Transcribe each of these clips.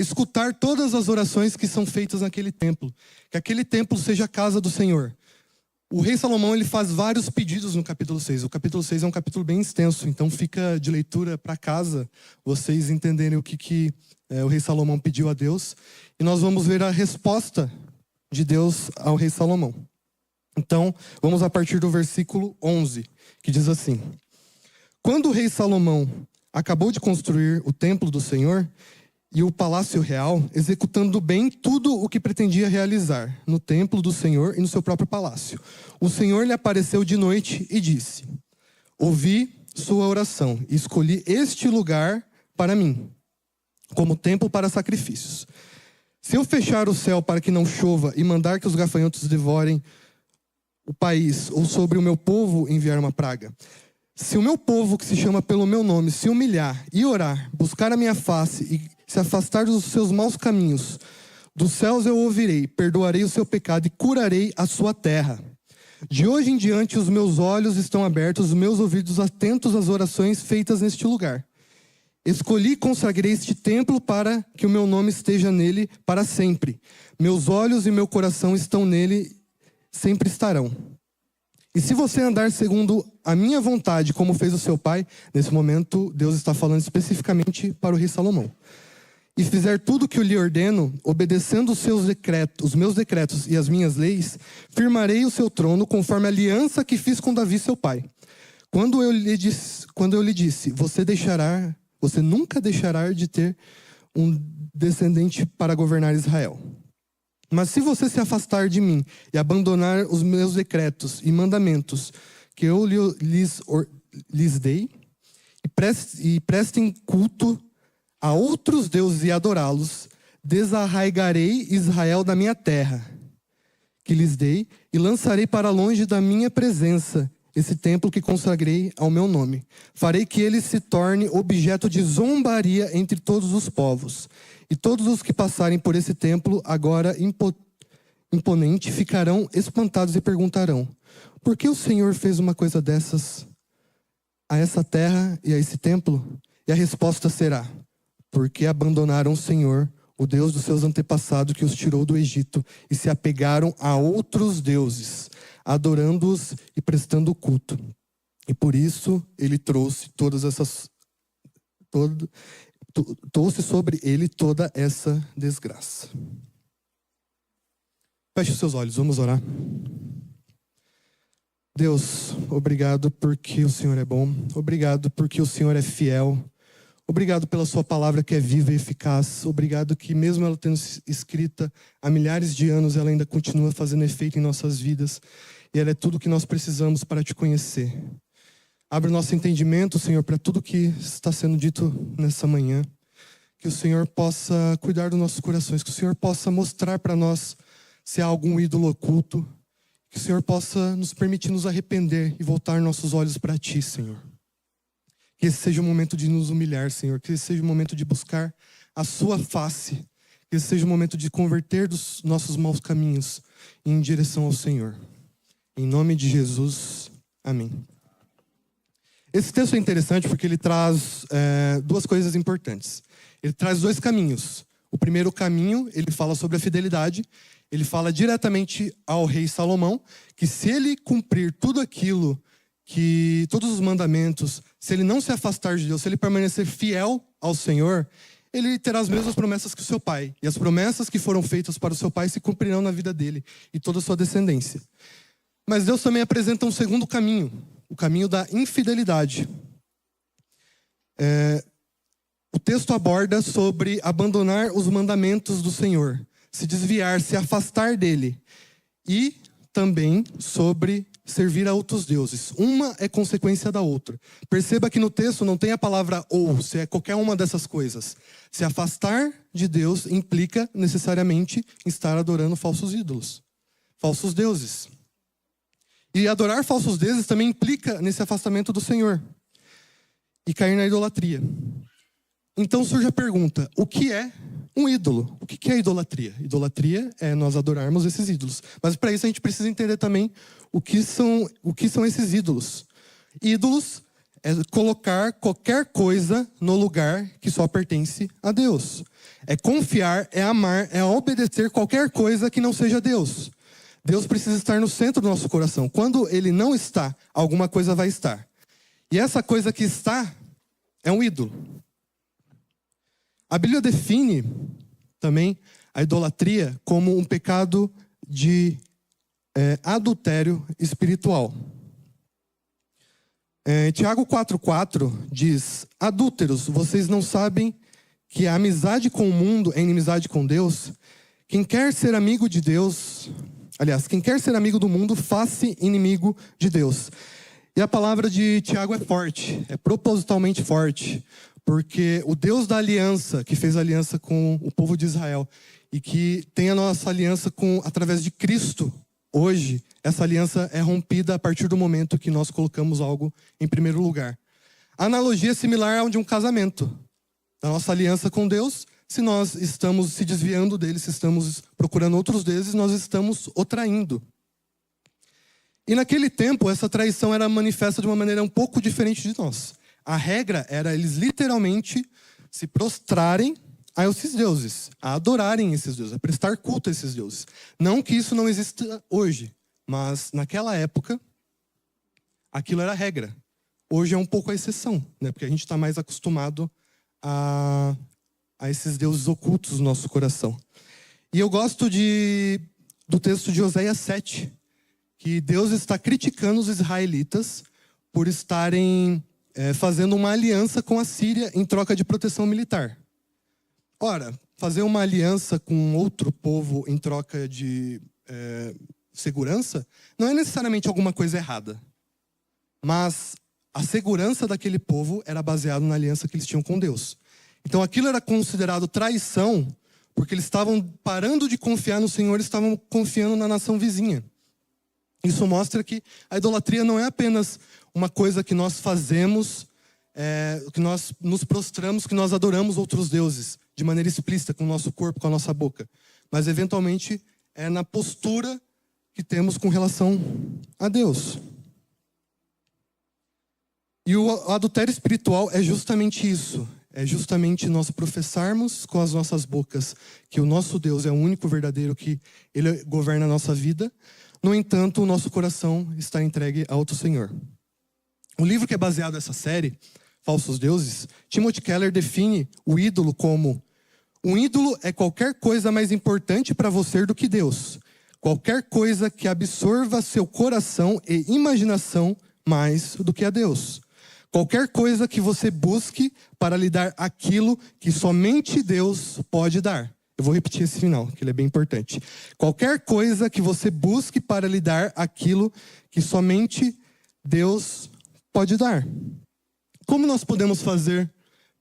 escutar todas as orações que são feitas naquele templo. Que aquele templo seja a casa do Senhor. O rei Salomão ele faz vários pedidos no capítulo 6. O capítulo 6 é um capítulo bem extenso, então fica de leitura para casa, vocês entenderem o que o rei Salomão pediu a Deus. E nós vamos ver a resposta de Deus ao rei Salomão. Então, vamos a partir do versículo 11, que diz assim: Quando o rei Salomão acabou de construir o templo do Senhor e o palácio real, executando bem tudo o que pretendia realizar no templo do Senhor e no seu próprio palácio, o Senhor lhe apareceu de noite e disse: Ouvi sua oração e escolhi este lugar para mim, como templo para sacrifícios. Se eu fechar o céu para que não chova e mandar que os gafanhotos devorem o país, ou sobre o meu povo enviar uma praga, se o meu povo, que se chama pelo meu nome, se humilhar e orar, buscar a minha face e se afastar dos seus maus caminhos, dos céus eu ouvirei, perdoarei o seu pecado e curarei a sua terra. De hoje em diante os meus olhos estão abertos, os meus ouvidos atentos às orações feitas neste lugar. Escolhi e consagrei este templo para que o meu nome esteja nele para sempre. Meus olhos e meu coração estão nele, sempre estarão. E se você andar segundo a minha vontade, como fez o seu pai, nesse momento Deus está falando especificamente para o rei Salomão, e fizer tudo o que eu lhe ordeno, obedecendo os meus decretos e as minhas leis, firmarei o seu trono conforme a aliança que fiz com Davi seu pai. Quando eu lhe disse, você nunca deixará de ter um descendente para governar Israel. Mas se você se afastar de mim e abandonar os meus decretos e mandamentos que eu lhes dei, e prestem culto a outros deuses e adorá-los, desarraigarei Israel da minha terra, que lhes dei, e lançarei para longe da minha presença esse templo que consagrei ao meu nome. Farei que ele se torne objeto de zombaria entre todos os povos. E todos os que passarem por esse templo, agora imponente, ficarão espantados e perguntarão: por que o Senhor fez uma coisa dessas a essa terra e a esse templo? E a resposta será: porque abandonaram o Senhor, o Deus dos seus antepassados que os tirou do Egito, e se apegaram a outros deuses, adorando-os e prestando culto. E por isso ele trouxe trouxe sobre ele toda essa desgraça. Feche os seus olhos, vamos orar. Deus, obrigado porque o Senhor é bom. Obrigado porque o Senhor é fiel. Obrigado pela sua palavra que é viva e eficaz. Obrigado que mesmo ela tendo escrita há milhares de anos, ela ainda continua fazendo efeito em nossas vidas. E ela é tudo que nós precisamos para te conhecer. Abre o nosso entendimento, Senhor, para tudo que está sendo dito nessa manhã. Que o Senhor possa cuidar dos nossos corações. Que o Senhor possa mostrar para nós se há algum ídolo oculto. Que o Senhor possa nos permitir nos arrepender e voltar nossos olhos para Ti, Senhor. Que esse seja o momento de nos humilhar, Senhor. Que esse seja o momento de buscar a Sua face. Que esse seja o momento de converter dos nossos maus caminhos em direção ao Senhor. Em nome de Jesus, amém. Esse texto é interessante porque ele traz duas coisas importantes. Ele traz dois caminhos. O primeiro caminho, ele fala sobre a fidelidade. Ele fala diretamente ao rei Salomão, que se ele cumprir tudo aquilo, todos os mandamentos, se ele não se afastar de Deus, se ele permanecer fiel ao Senhor, ele terá as mesmas promessas que o seu pai. E as promessas que foram feitas para o seu pai se cumprirão na vida dele e toda a sua descendência. Mas Deus também apresenta um segundo caminho, o caminho da infidelidade. O texto aborda sobre abandonar os mandamentos do Senhor, se desviar, se afastar dele. E também sobre servir a outros deuses. Uma é consequência da outra. Perceba que no texto não tem a palavra ou, se é qualquer uma dessas coisas. Se afastar de Deus implica necessariamente estar adorando falsos ídolos, falsos deuses. E adorar falsos deuses também implica nesse afastamento do Senhor. E cair na idolatria. Então surge a pergunta: o que é um ídolo? O que é idolatria? Idolatria é nós adorarmos esses ídolos. Mas para isso a gente precisa entender também o que são esses ídolos. Ídolos é colocar qualquer coisa no lugar que só pertence a Deus. É confiar, é amar, é obedecer qualquer coisa que não seja Deus. Deus precisa estar no centro do nosso coração. Quando Ele não está, alguma coisa vai estar. E essa coisa que está é um ídolo. A Bíblia define também a idolatria como um pecado de adultério espiritual. Tiago 4,4 diz: adúlteros, vocês não sabem que a amizade com o mundo é inimizade com Deus? Quem quer ser amigo de Deus, aliás, quem quer ser amigo do mundo, faz-se inimigo de Deus. E a palavra de Tiago é forte, é propositalmente forte, porque o Deus da aliança, que fez aliança com o povo de Israel, e que tem a nossa aliança através de Cristo, hoje, essa aliança é rompida a partir do momento que nós colocamos algo em primeiro lugar. A analogia é similar à de um casamento. A nossa aliança com Deus, se nós estamos se desviando dele, se estamos procurando outros deuses, nós estamos o traindo. E naquele tempo, essa traição era manifesta de uma maneira um pouco diferente de nós. A regra era eles literalmente se prostrarem a esses deuses, a adorarem esses deuses, a prestar culto a esses deuses. Não que isso não exista hoje, mas naquela época, aquilo era a regra. Hoje é um pouco a exceção, né? Porque a gente está mais acostumado a esses deuses ocultos no nosso coração. E eu gosto do texto de Oséias 7, que Deus está criticando os israelitas por estarem fazendo uma aliança com a Síria em troca de proteção militar. Ora, fazer uma aliança com outro povo em troca de segurança não é necessariamente alguma coisa errada. Mas a segurança daquele povo era baseada na aliança que eles tinham com Deus. Então aquilo era considerado traição, porque eles estavam parando de confiar no Senhor e estavam confiando na nação vizinha. Isso mostra que a idolatria não é apenas uma coisa que nós fazemos, que nós nos prostramos, que nós adoramos outros deuses, de maneira explícita, com o nosso corpo, com a nossa boca. Mas, eventualmente, é na postura que temos com relação a Deus. E o adultério espiritual é justamente isso. É justamente nós professarmos com as nossas bocas que o nosso Deus é o único verdadeiro, que Ele governa a nossa vida. No entanto, o nosso coração está entregue a outro Senhor. O livro que é baseado nessa série, Falsos Deuses, Timothy Keller define o ídolo como: um ídolo é qualquer coisa mais importante para você do que Deus. Qualquer coisa que absorva seu coração e imaginação mais do que a Deus. Qualquer coisa que você busque para lhe dar aquilo que somente Deus pode dar. Eu vou repetir esse final, que ele é bem importante. Qualquer coisa que você busque para lhe dar aquilo que somente Deus pode dar. Como nós podemos fazer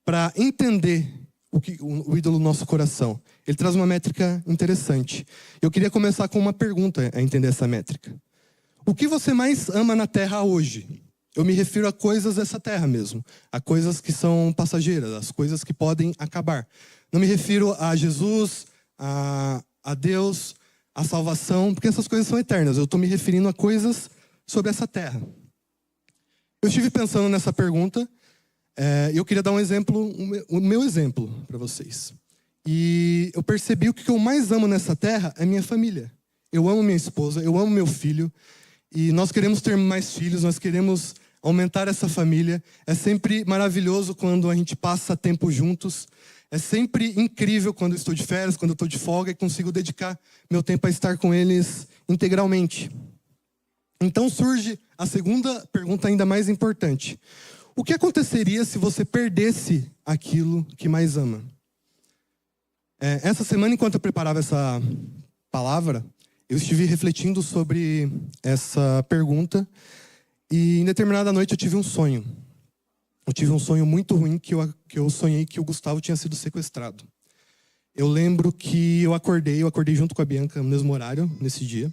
para entender o ídolo do nosso coração? Ele traz uma métrica interessante. Eu queria começar com uma pergunta a entender essa métrica. O que você mais ama na Terra hoje? Eu me refiro a coisas dessa terra mesmo. A coisas que são passageiras, as coisas que podem acabar. Não me refiro a Jesus, a Deus, a salvação, porque essas coisas são eternas. Eu estou me referindo a coisas sobre essa terra. Eu estive pensando nessa pergunta e eu queria dar um exemplo, o meu exemplo para vocês. E eu percebi o que eu mais amo nessa terra é minha família. Eu amo minha esposa, eu amo meu filho. E nós queremos ter mais filhos, nós queremos aumentar essa família. É sempre maravilhoso quando a gente passa tempo juntos. É sempre incrível quando eu estou de férias, quando eu estou de folga e consigo dedicar meu tempo a estar com eles integralmente. Então surge a segunda pergunta ainda mais importante. O que aconteceria se você perdesse aquilo que mais ama? Essa semana, enquanto eu preparava essa palavra, eu estive refletindo sobre essa pergunta e em determinada noite eu tive um sonho. Eu tive um sonho muito ruim que eu sonhei que o Gustavo tinha sido sequestrado. Eu lembro que eu acordei junto com a Bianca no mesmo horário, nesse dia.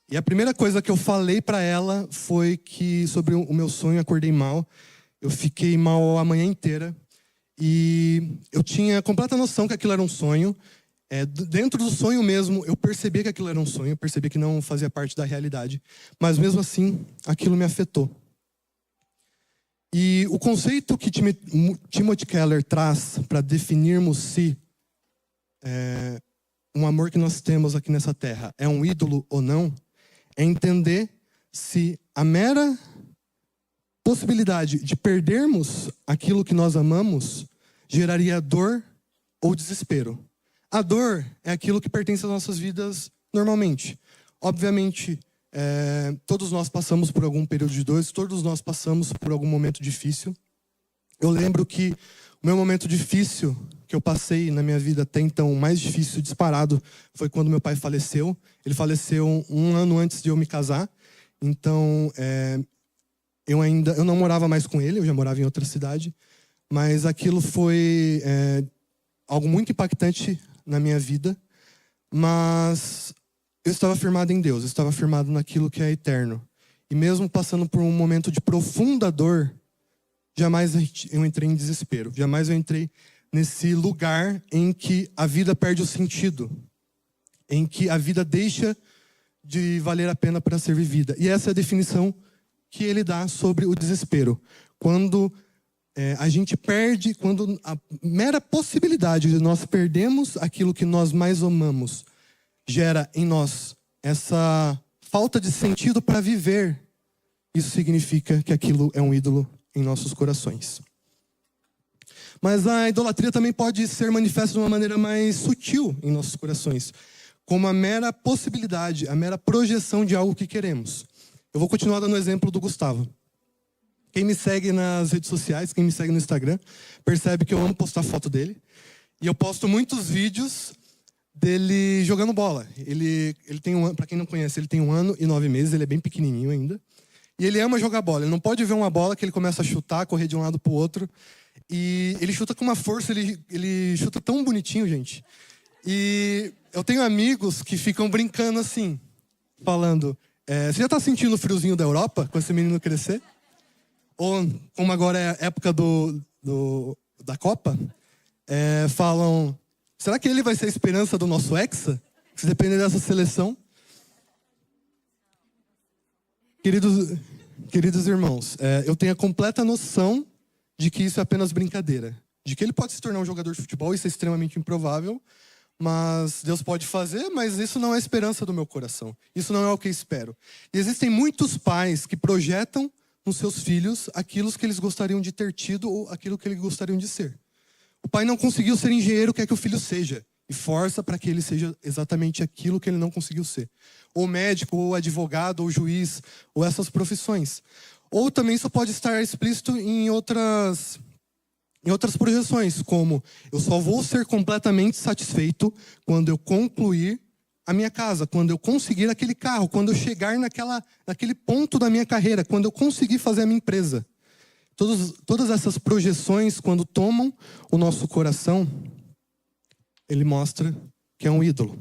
E a primeira coisa que eu falei para ela foi que sobre o meu sonho, eu acordei mal. Eu fiquei mal a manhã inteira. E eu tinha completa noção que aquilo era um sonho. Dentro do sonho mesmo, eu percebi que aquilo era um sonho. Eu percebi que não fazia parte da realidade. Mas mesmo assim, aquilo me afetou. E o conceito que Timothy Keller traz para definirmos se um amor que nós temos aqui nessa terra é um ídolo ou não, é entender se a mera possibilidade de perdermos aquilo que nós amamos geraria dor ou desespero. A dor é aquilo que pertence às nossas vidas normalmente. Obviamente, todos nós passamos por algum período de dor, todos nós passamos por algum momento difícil. Eu lembro que o meu momento difícil que eu passei na minha vida até então, o mais difícil disparado, foi quando meu pai faleceu. Ele faleceu um ano antes de eu me casar. Então, eu não morava mais com ele, eu já morava em outra cidade. Mas aquilo foi algo muito impactante na minha vida. Mas eu estava firmado em Deus, eu estava firmado naquilo que é eterno. E mesmo passando por um momento de profunda dor, jamais eu entrei em desespero. Jamais eu entrei nesse lugar em que a vida perde o sentido. Em que a vida deixa de valer a pena para ser vivida. E essa é a definição que ele dá sobre o desespero. Quando a gente perde, quando a mera possibilidade de nós perdermos aquilo que nós mais amamos gera em nós essa falta de sentido para viver, isso significa que aquilo é um ídolo em nossos corações. Mas a idolatria também pode ser manifesta de uma maneira mais sutil em nossos corações, como a mera possibilidade, a mera projeção de algo que queremos. Eu vou continuar dando o exemplo do Gustavo. Quem me segue nas redes sociais, quem me segue no Instagram, percebe que eu amo postar foto dele. E eu posto muitos vídeos dele jogando bola. Ele tem para quem não conhece, ele tem 1 ano e 9 meses, ele é bem pequenininho ainda. E ele ama jogar bola. Ele não pode ver uma bola que ele começa a chutar, correr de um lado para o outro. E ele chuta com uma força, ele chuta tão bonitinho, gente. E eu tenho amigos que ficam brincando assim, falando: você já está sentindo o friozinho da Europa com esse menino crescer? Ou, como agora é a época da Copa, falam: será que ele vai ser a esperança do nosso Hexa? Se depender dessa seleção. Queridos irmãos, eu tenho a completa noção de que isso é apenas brincadeira. De que ele pode se tornar um jogador de futebol, isso é extremamente improvável. Mas Deus pode fazer, mas isso não é a esperança do meu coração. Isso não é o que eu espero. E existem muitos pais que projetam nos seus filhos aquilo que eles gostariam de ter tido ou aquilo que eles gostariam de ser. O pai não conseguiu ser engenheiro, quer que o filho seja. E força para que ele seja exatamente aquilo que ele não conseguiu ser. Ou médico, ou advogado, ou juiz, ou essas profissões. Ou também isso pode estar explícito em outras projeções, como: eu só vou ser completamente satisfeito quando eu concluir a minha casa, quando eu conseguir aquele carro, quando eu chegar naquele ponto da minha carreira, quando eu conseguir fazer a minha empresa. Todas essas projeções, quando tomam o nosso coração, ele mostra que é um ídolo.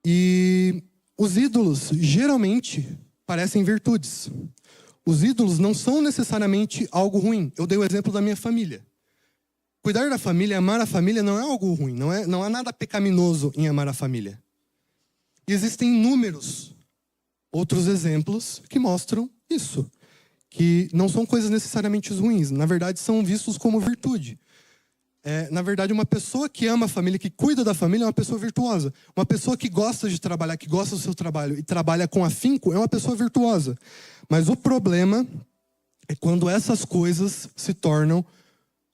E os ídolos, geralmente, parecem virtudes. Os ídolos não são necessariamente algo ruim. Eu dei o exemplo da minha família. Cuidar da família, amar a família não é algo ruim. Não há nada pecaminoso em amar a família. E existem inúmeros outros exemplos que mostram isso. Que não são coisas necessariamente ruins. Na verdade, são vistos como virtude. Na verdade, uma pessoa que ama a família, que cuida da família, é uma pessoa virtuosa. Uma pessoa que gosta de trabalhar, que gosta do seu trabalho e trabalha com afinco, é uma pessoa virtuosa. Mas o problema é quando essas coisas se tornam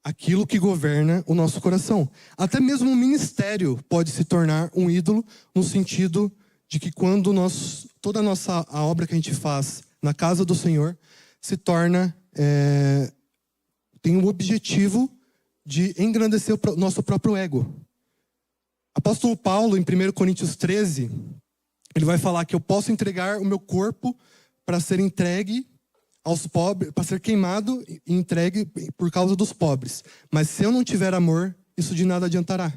aquilo que governa o nosso coração. Até mesmo o ministério pode se tornar um ídolo, no sentido de que quando toda a obra que a gente faz na casa do Senhor se torna, tem o objetivo de engrandecer o nosso próprio ego. Apóstolo Paulo, em 1 Coríntios 13, ele vai falar que eu posso entregar o meu corpo para ser entregue aos pobres, para ser queimado e entregue por causa dos pobres. Mas se eu não tiver amor, isso de nada adiantará.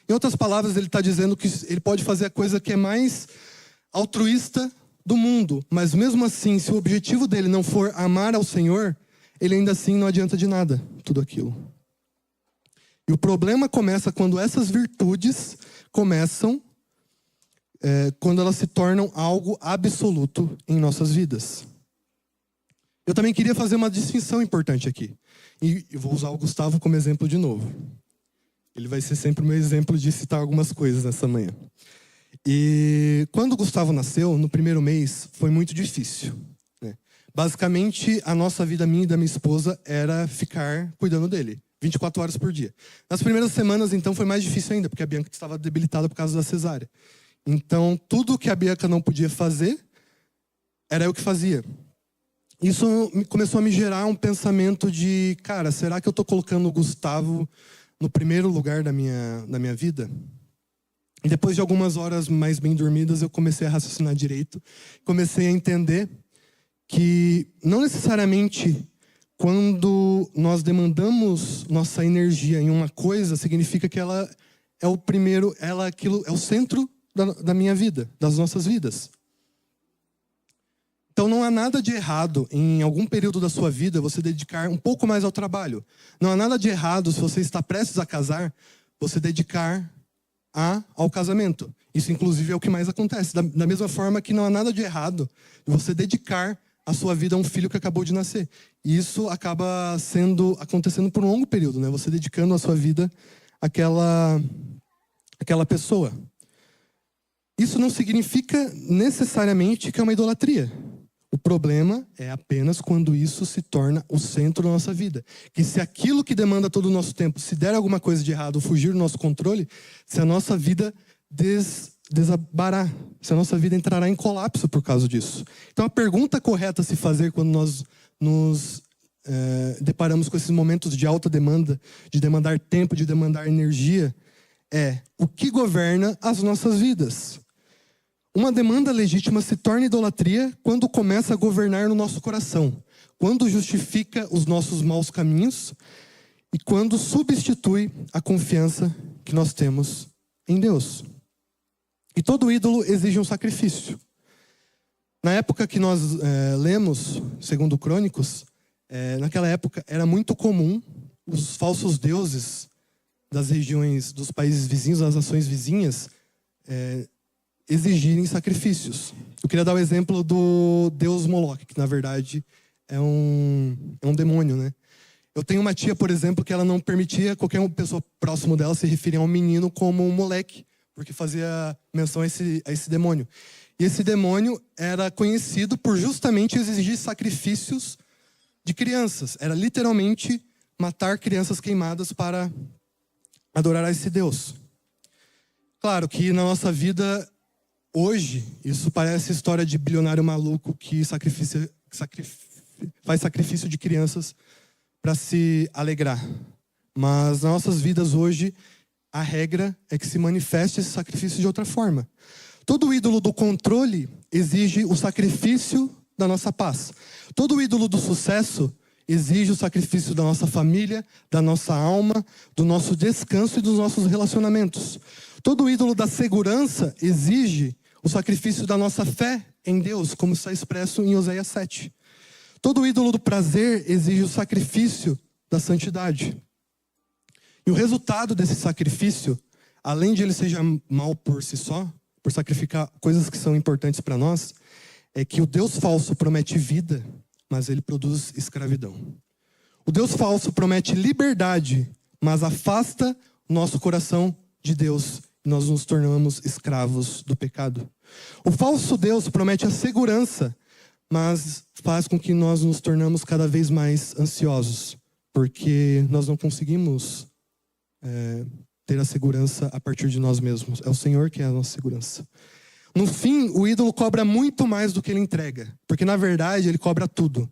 Em outras palavras, ele está dizendo que ele pode fazer a coisa que é mais altruísta do mundo. Mas mesmo assim, se o objetivo dele não for amar ao Senhor, ele ainda assim não adianta de nada tudo aquilo. E o problema começa quando essas virtudes começam, quando elas se tornam algo absoluto em nossas vidas. Eu também queria fazer uma distinção importante aqui. E eu vou usar o Gustavo como exemplo de novo. Ele vai ser sempre o meu exemplo de citar algumas coisas nessa manhã. E quando o Gustavo nasceu, no primeiro mês, foi muito difícil, né? Basicamente, a nossa vida, minha e da minha esposa, era ficar cuidando dele, 24 horas por dia. Nas primeiras semanas, então, foi mais difícil ainda, porque a Bianca estava debilitada por causa da cesárea. Então, tudo que a Bianca não podia fazer, era eu que fazia. Isso começou a me gerar um pensamento de, cara, será que eu estou colocando o Gustavo no primeiro lugar da minha vida? E depois de algumas horas mais bem dormidas, eu comecei a raciocinar direito. Comecei a entender que não necessariamente quando nós demandamos nossa energia em uma coisa, significa que ela é o primeiro, aquilo é o centro da minha vida, das nossas vidas. Então não há nada de errado em algum período da sua vida você dedicar um pouco mais ao trabalho. Não há nada de errado se você está prestes a casar, você dedicar ao casamento. Isso, inclusive, é o que mais acontece. Da mesma forma que não há nada de errado você dedicar a sua vida a um filho que acabou de nascer. E isso acaba acontecendo por um longo período, né? Você dedicando a sua vida àquela pessoa. Isso não significa necessariamente que é uma idolatria. O problema é apenas quando isso se torna o centro da nossa vida. Que se aquilo que demanda todo o nosso tempo, se der alguma coisa de errado ou fugir do nosso controle, se a nossa vida desabará, se a nossa vida entrará em colapso por causa disso. Então a pergunta correta a se fazer quando nós nos deparamos com esses momentos de alta demanda, de demandar tempo, de demandar energia, é: o que governa as nossas vidas? Uma demanda legítima se torna idolatria quando começa a governar no nosso coração, quando justifica os nossos maus caminhos e quando substitui a confiança que nós temos em Deus. E todo ídolo exige um sacrifício. Na época que nós lemos, segundo Crônicos, naquela época era muito comum os falsos deuses das regiões, dos países vizinhos, das nações vizinhas, exigirem sacrifícios. Eu queria dar o exemplo do deus Moloque, que na verdade é um demônio, né? Eu tenho uma tia, por exemplo, que ela não permitia qualquer pessoa próximo dela se referir a um menino como um moleque, porque fazia menção a esse demônio. E esse demônio era conhecido por justamente exigir sacrifícios de crianças. Era literalmente matar crianças queimadas para adorar a esse deus. Claro que na nossa vida hoje, isso parece história de bilionário maluco que faz sacrifício de crianças para se alegrar. Mas nas nossas vidas hoje, a regra é que se manifeste esse sacrifício de outra forma. Todo ídolo do controle exige o sacrifício da nossa paz. Todo ídolo do sucesso exige o sacrifício da nossa família, da nossa alma, do nosso descanso e dos nossos relacionamentos. Todo ídolo da segurança exige o sacrifício da nossa fé em Deus, como está expresso em Oséias 7. Todo ídolo do prazer exige o sacrifício da santidade. E o resultado desse sacrifício, além de ele seja mal por si só, por sacrificar coisas que são importantes para nós, é que o Deus falso promete vida, mas ele produz escravidão. O Deus falso promete liberdade, mas afasta o nosso coração de Deus. Nós nos tornamos escravos do pecado. O falso Deus promete a segurança, mas faz com que nós nos tornamos cada vez mais ansiosos, porque nós não conseguimos ter a segurança a partir de nós mesmos. É o Senhor que é a nossa segurança. No fim, o ídolo cobra muito mais do que ele entrega, porque na verdade ele cobra tudo.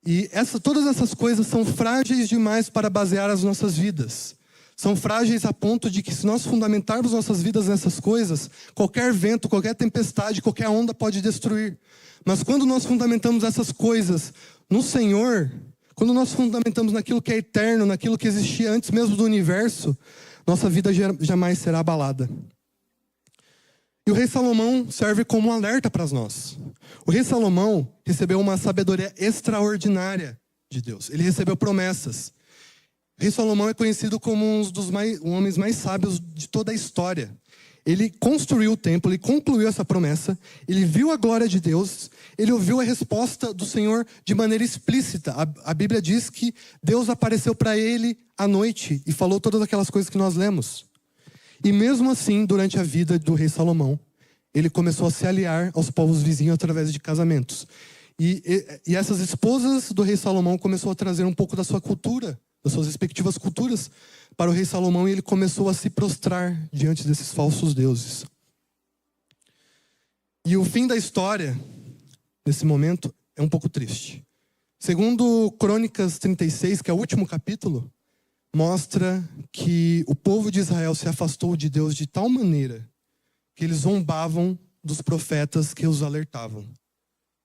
E todas essas coisas são frágeis demais para basear as nossas vidas. São frágeis a ponto de que, se nós fundamentarmos nossas vidas nessas coisas, qualquer vento, qualquer tempestade, qualquer onda pode destruir. Mas quando nós fundamentamos essas coisas no Senhor, quando nós fundamentamos naquilo que é eterno, naquilo que existia antes mesmo do universo, nossa vida jamais será abalada. E o rei Salomão serve como um alerta para nós. O rei Salomão recebeu uma sabedoria extraordinária de Deus. Ele recebeu promessas. O rei Salomão é conhecido como um dos homens mais sábios de toda a história. Ele construiu o templo, ele concluiu essa promessa, ele viu a glória de Deus, ele ouviu a resposta do Senhor de maneira explícita. A Bíblia diz que Deus apareceu para ele à noite e falou todas aquelas coisas que nós lemos. E mesmo assim, durante a vida do rei Salomão, ele começou a se aliar aos povos vizinhos através de casamentos. E essas esposas do rei Salomão começou a trazer um pouco da sua cultura, das suas respectivas culturas, para o rei Salomão, e ele começou a se prostrar diante desses falsos deuses. E o fim da história, nesse momento, é um pouco triste. Segundo Crônicas 36, que é o último capítulo, mostra que o povo de Israel se afastou de Deus de tal maneira que eles zombavam dos profetas que os alertavam.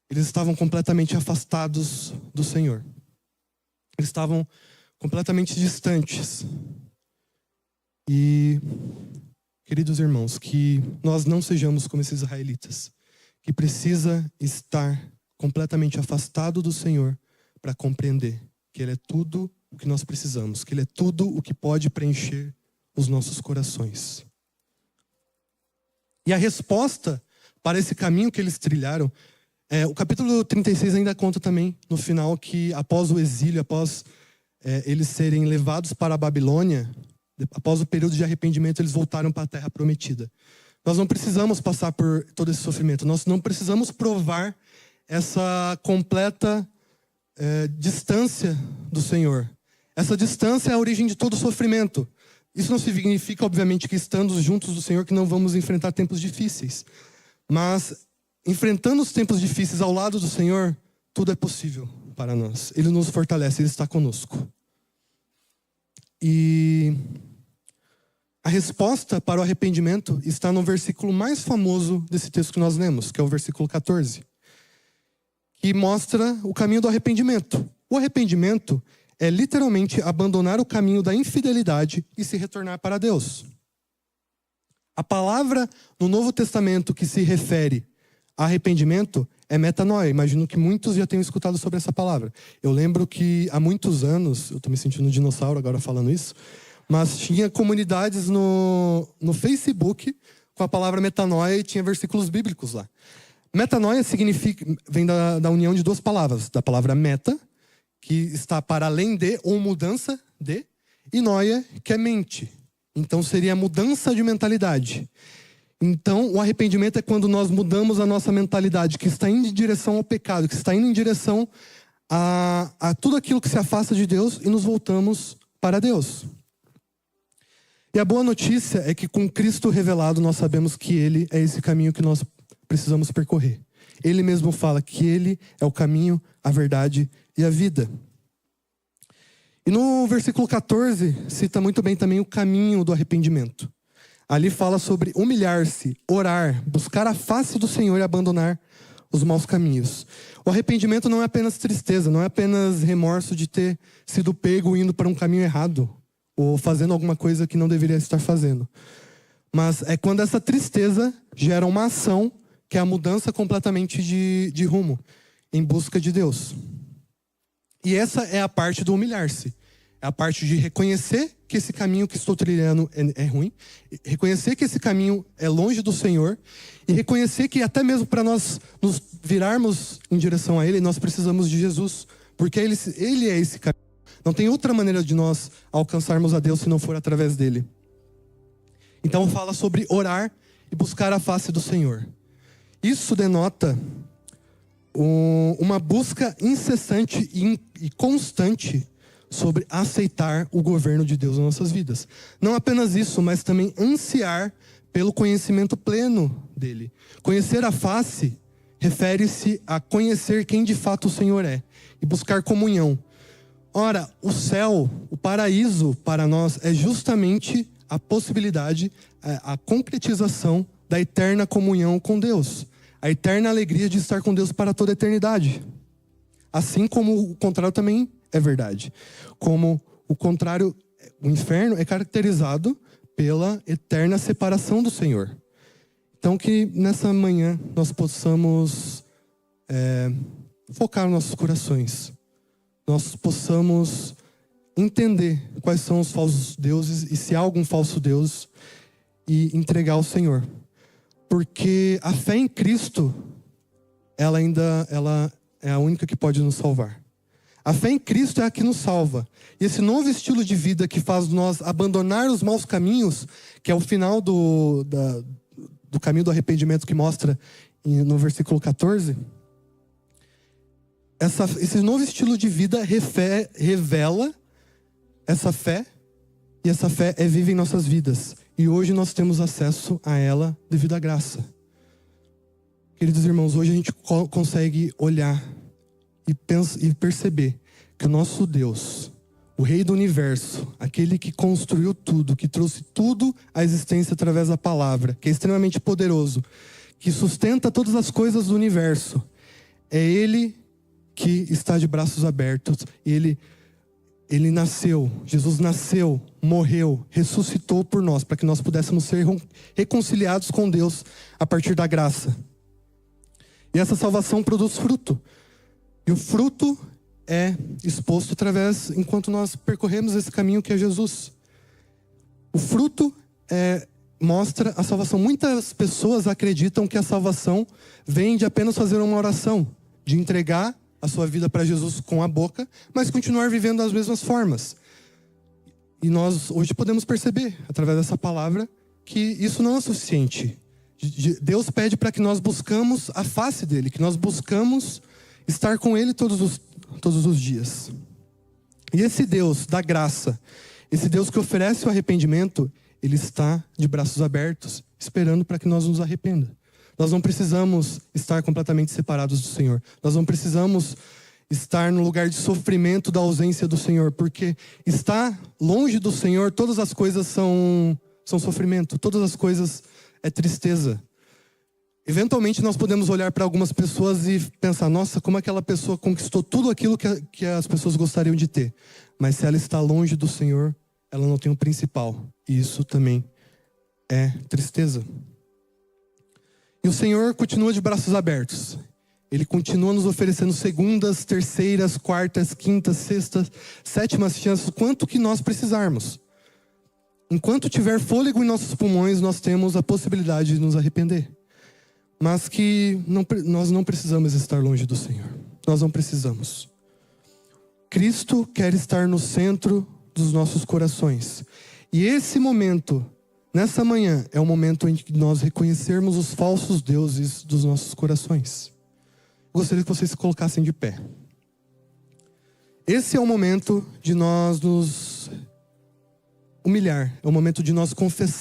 Eles estavam completamente afastados do Senhor. Eles estavam completamente distantes. E, queridos irmãos, que nós não sejamos como esses israelitas, que precisa estar completamente afastado do Senhor para compreender que Ele é tudo o que nós precisamos, que Ele é tudo o que pode preencher os nossos corações. E a resposta para esse caminho que eles trilharam, o capítulo 36 ainda conta também, no final, que após o exílio, após eles serem levados para a Babilônia, após o período de arrependimento, eles voltaram para a Terra Prometida. Nós não precisamos passar por todo esse sofrimento, nós não precisamos provar essa completa distância do Senhor. Essa distância é a origem de todo sofrimento. Isso não significa, obviamente, que estando juntos do Senhor que não vamos enfrentar tempos difíceis. Mas, enfrentando os tempos difíceis ao lado do Senhor, tudo é possível para nós. Ele nos fortalece, Ele está conosco. E a resposta para o arrependimento está no versículo mais famoso desse texto que nós lemos, que é o versículo 14, que mostra o caminho do arrependimento. O arrependimento é literalmente abandonar o caminho da infidelidade e se retornar para Deus. A palavra no Novo Testamento que se refere a arrependimento é metanoia. Imagino que muitos já tenham escutado sobre essa palavra. Eu lembro que há muitos anos, eu estou me sentindo um dinossauro agora falando isso, mas tinha comunidades no Facebook com a palavra metanoia e tinha versículos bíblicos lá. Metanoia vem da união de duas palavras, da palavra meta, que está para além de, ou mudança de, e noia, que é mente. Então seria mudança de mentalidade. Então o arrependimento é quando nós mudamos a nossa mentalidade, que está indo em direção ao pecado, que está indo em direção a tudo aquilo que se afasta de Deus e nos voltamos para Deus. E a boa notícia é que com Cristo revelado nós sabemos que Ele é esse caminho que nós precisamos percorrer. Ele mesmo fala que Ele é o caminho, a verdade e a vida. E no versículo 14, cita muito bem também o caminho do arrependimento. Ali fala sobre humilhar-se, orar, buscar a face do Senhor e abandonar os maus caminhos. O arrependimento não é apenas tristeza, não é apenas remorso de ter sido pego indo para um caminho errado, ou fazendo alguma coisa que não deveria estar fazendo. Mas é quando essa tristeza gera uma ação que é a mudança completamente de rumo, em busca de Deus. E essa é a parte do humilhar-se. É a parte de reconhecer que esse caminho que estou trilhando é ruim, reconhecer que esse caminho é longe do Senhor, e reconhecer que até mesmo para nós nos virarmos em direção a Ele, nós precisamos de Jesus, porque Ele é esse caminho. Não tem outra maneira de nós alcançarmos a Deus se não for através dEle. Então fala sobre orar e buscar a face do Senhor. Isso denota uma busca incessante e constante sobre aceitar o governo de Deus nas nossas vidas. Não apenas isso, mas também ansiar pelo conhecimento pleno dele. Conhecer a face refere-se a conhecer quem de fato o Senhor é e buscar comunhão. Ora, o céu, o paraíso para nós é justamente a possibilidade, a concretização da eterna comunhão com Deus. A eterna alegria de estar com Deus para toda a eternidade. Assim como o contrário também é verdade. Como o contrário, o inferno é caracterizado pela eterna separação do Senhor. Então que nessa manhã nós possamos focar nos nossos corações. Nós possamos entender quais são os falsos deuses e se há algum falso Deus. e entregar ao Senhor. Porque a fé em Cristo, ela é a única que pode nos salvar. A fé em Cristo é a que nos salva. E esse novo estilo de vida que faz nós abandonar os maus caminhos, que é o final do caminho do arrependimento que mostra no versículo 14. Esse novo estilo de vida revela essa fé, e essa fé é viva em nossas vidas. E hoje nós temos acesso a ela devido à graça. Queridos irmãos, hoje a gente consegue olhar e perceber que o nosso Deus, o Rei do Universo, aquele que construiu tudo, que trouxe tudo à existência através da palavra, que é extremamente poderoso, que sustenta todas as coisas do universo, é Ele que está de braços abertos. Ele nasceu, Jesus nasceu, morreu, ressuscitou por nós, para que nós pudéssemos ser reconciliados com Deus a partir da graça. E essa salvação produz fruto. E o fruto é exposto enquanto nós percorremos esse caminho que é Jesus. O fruto mostra a salvação. Muitas pessoas acreditam que a salvação vem de apenas fazer uma oração, de entregar a sua vida para Jesus com a boca, mas continuar vivendo das mesmas formas. E nós hoje podemos perceber, através dessa palavra, que isso não é suficiente. Deus pede para que nós buscamos a face dele, que nós buscamos estar com ele todos os dias. E esse Deus da graça, esse Deus que oferece o arrependimento, ele está de braços abertos, esperando para que nós nos arrependamos. Nós não precisamos estar completamente separados do Senhor. Nós não precisamos estar no lugar de sofrimento da ausência do Senhor, porque estar longe do Senhor, todas as coisas são sofrimento, todas as coisas é tristeza. Eventualmente nós podemos olhar para algumas pessoas e pensar, nossa, como aquela pessoa conquistou tudo aquilo que as pessoas gostariam de ter. Mas se ela está longe do Senhor, ela não tem o principal. E isso também é tristeza. E o Senhor continua de braços abertos. Ele continua nos oferecendo segundas, terceiras, quartas, quintas, sextas, sétimas chances, quanto que nós precisarmos. Enquanto tiver fôlego em nossos pulmões, nós temos a possibilidade de nos arrepender. Mas que nós não precisamos estar longe do Senhor. Nós não precisamos. Cristo quer estar no centro dos nossos corações. E esse momento, nessa manhã, é o momento em que nós reconhecermos os falsos deuses dos nossos corações. Gostaria que vocês se colocassem de pé. Esse é o momento de nós nos humilhar. É o momento de nós confessar